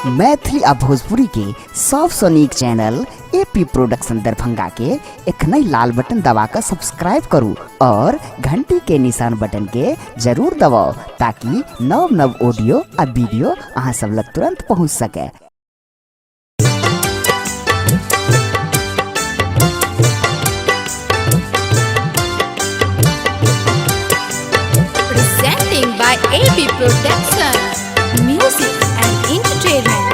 मैथिली आ भोजपुरी के सबसे नीक चैनल एपी प्रोडक्शन दरभंगा के एखनई लाल बटन दबाकर सब्सक्राइब करू और घंटी के निशान बटन के जरूर दबाओ ताकि नव नव ऑडियो आ वीडियो अहाँ सब लग तुरंत पहुँच सके। Presenting by AP Production, Music and Entertainment.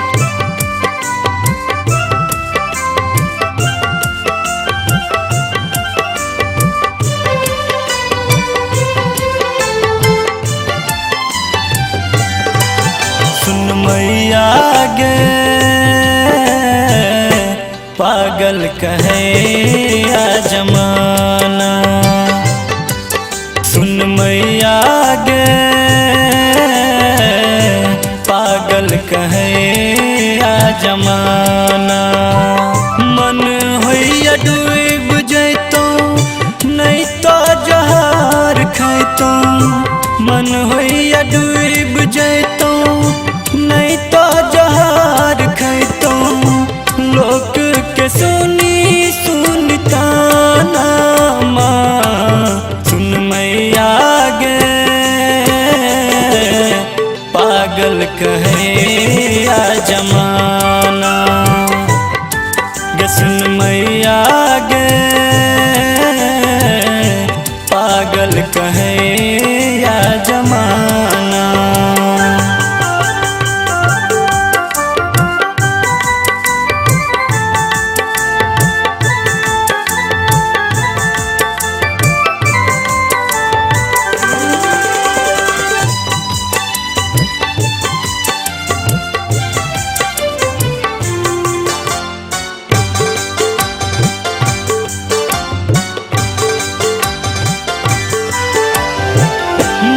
सुन मैया गे पागल कहे या जमाना, सुन मैया गे पागल कहे या जमाना। मन होइया डूब जैतो नहीं तो जहर खैतो, मन होइया डूब जैतो नहीं तो जहर खैतो। लोक के सुनी सुनता नामा, सुन मैया गे पागल कहे या जमाना गे, सुन मैया गे पागल कहे या जमाना।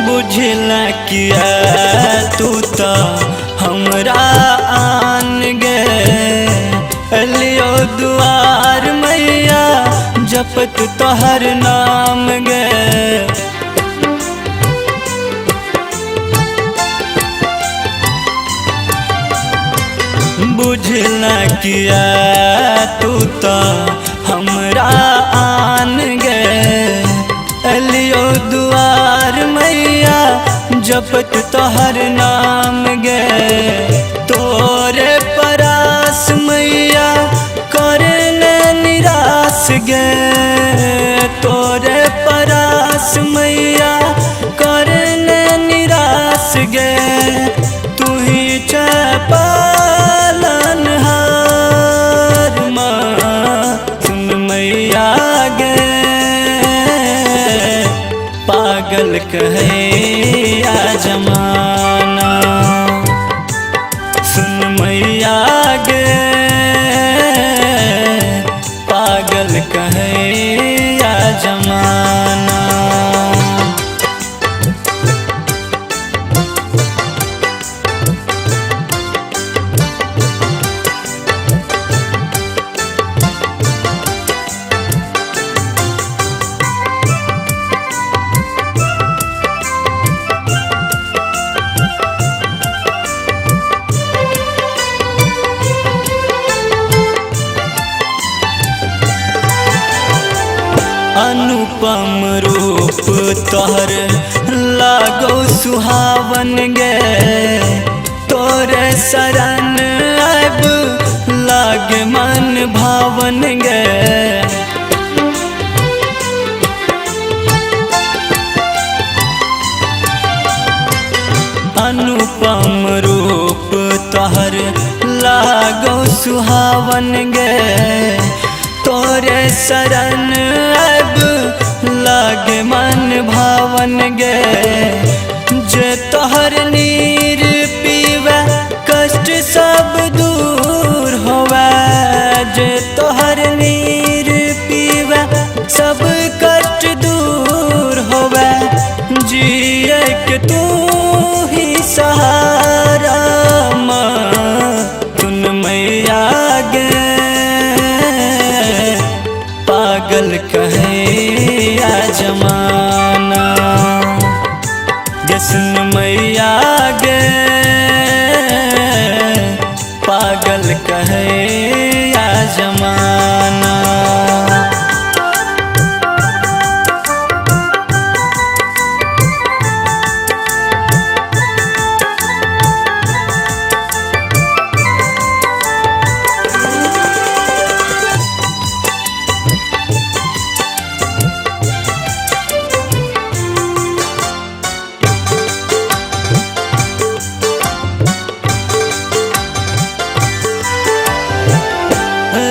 बुझला किया तू तो हमरा आन गे, लियो दुआर मैया जपत तोहर नाम गे। बुझला किया तू तो हमरा आन गे, लियो दुआर मैया जपत तोहर नाम गे। तोरे परास मैया करने निराश गे, तोरे परास मैया करने निराश गे। तू ही पालन हार माँ, सुन मैया गे पागल कहे या जमाना, सुन मैया गे पागल कहे या जमाना। अनुपम रूप तोहर लागो सुहावन गे, तोरे शरण अब लागे मन भावन गे। अनुपम रूप तोहर लागो सुहावन गे, तोरे शरण अब लागे मन भावन गे। जे तोहर नीर पीवे कष्ट सब दूर होवे, जे तोहर नीर पीवे सब कष्ट दूर होवे। जिए के तू ही सहारा माँ, सुन मैया गे पागल कहे या जमाना गे, सुन मैया गे पागल कहे या जमाना।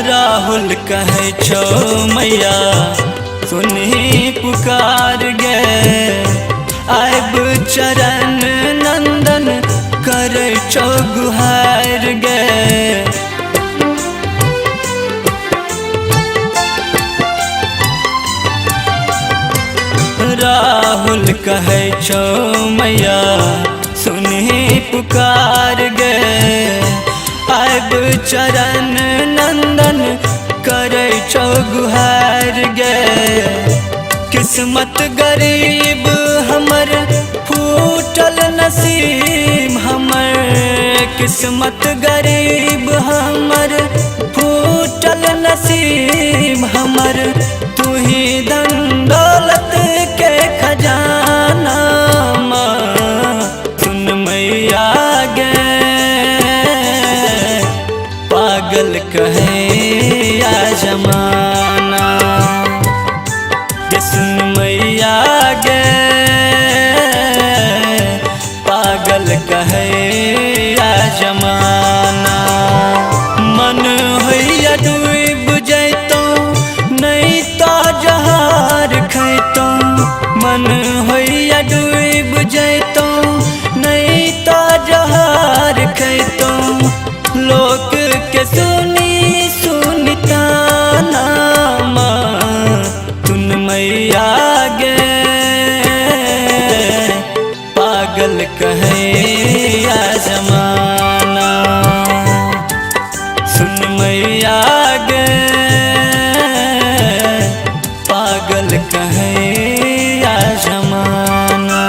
राहुल कहे छो मैया सुनी पुकार गे, आब चरण नंदन करे छो गुहार गे। राहुल कहे छो मैया सुनी पुकार गे, आब चरण नंदन करे छो गुहार गे। किस्मत गरीब हमर फूटल नसीब हमर, किस्मत गरीब हमर फूटल नसीब हमर। तू ही धन दौलत के खजाना माँ सुन मैया गे, पागल कहे या जमाना। सुन मैया गे, पागल कहे या जमाना। मन होइया डूब जैतो नहीं तो जहार खैतो, मन होइया डूब जैतो नहीं तो जहार खैतो। लोक के सुनी सुनिता नामा तुन मैया गे, पागल कहे या जमाना। सुन मैया गे, पागल कहे या जमाना।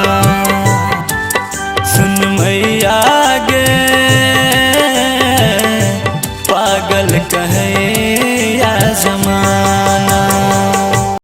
सुन मैया गे, पागल कहे